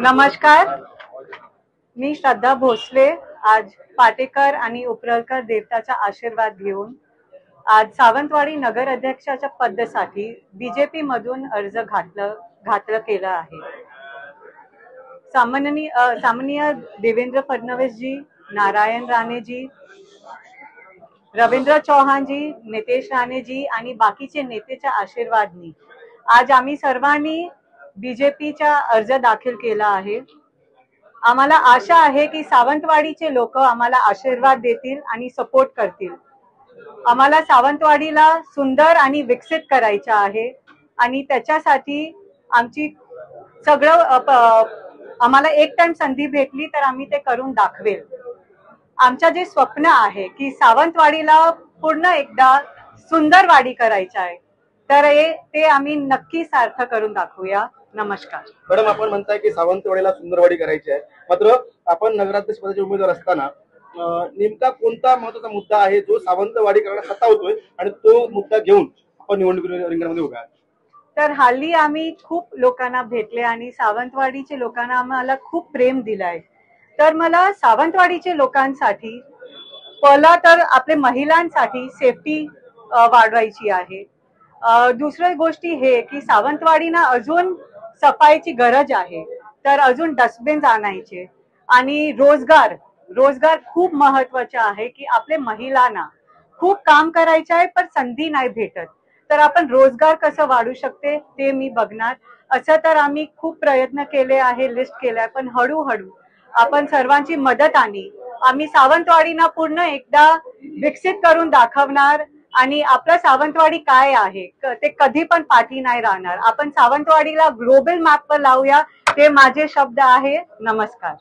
नमस्कार, मी श्रद्धा भोसले आज पाटेकर आणि उपरलकर देवताचा आशीर्वाद घेऊन आज सावंतवाडी नगर अध्यक्षाच्या पदासाठी बीजेपी मधून अर्ज घातलं केलं आहे। सामान्य देवेंद्र फडणवीस जी, नारायण राणे जी, रवींद्र चौहान जी, नितेश राणे जी आणि बाकीचे नेतेच्या आशीर्वादनी आज आम्ही सर्वांनी बीजेपीचा अर्ज दाखल केला आहे। आम्हाला आशा आहे की सावंतवाडीचे लोक आम्हाला आशीर्वाद देतील आणि सपोर्ट करतील। आम्हाला सावंतवाडीला सुंदर आणि विकसित करायचं आहे आणि त्याच्यासाठी आमची आम्हाला एक टाइम संधी भेटली तर आम्ही ते करून दाखवेल। आमचं जे स्वप्न आहे की सावंतवाडीला पूर्ण एकदा सुंदर वाडी करायचं आहे, तर ते आम्ही नक्की सार्थ करून दाखवूया। नमस्कार मॅडम, आपण म्हणताय की सावंतवाडीला सुंदरवाडी करायची आहे, मात्र आपण नगराध्यक्ष पदाचे उमेदवार असताना नेमका कोणता महत्त्वाचा मुद्दा आहे जो सावंतवाडी करण्यास सतावतोय आणि तो मुद्दा घेऊन आपण निवडणूक रिंगणामध्ये उभा आहे? तर हल्ली आम्ही खूप लोकांना भेटले आणि सावंतवाडीचे लोकांना आम्हाला खूप प्रेम दिलाय। तर मला सावंतवाडीचे लोकांसाठी पहिला तर आपले महिलांसाठी सेफ्टी वाढवायची आहे। दुसरी गोष्टी हे की सावंतवाडीना अजून सफाईची गरज आहे, तर अजून डस्टबिन आणायचे आणि रोजगार खूप महत्वाचा आहे की आपले महिलांना खूप काम करायचं आहे पण संधी नाही भेटत, तर आपण रोजगार कसं वाढू शकते ते मी बघणार। असं तर आम्ही खूप प्रयत्न केले आहे, लिस्ट केलाय, पण हळूहळू आपण सर्वांची मदत आम्ही सावंतवाडीना पूर्ण एकदा विकसित करून दाखवणार आणि आपला सावंतवाडी काय आहे ते कधी पण पाठी नाही राहणार। आपण सावंतवाडीला ग्लोबल मॅप वर लावूया, ते माझे शब्द आहे। नमस्कार।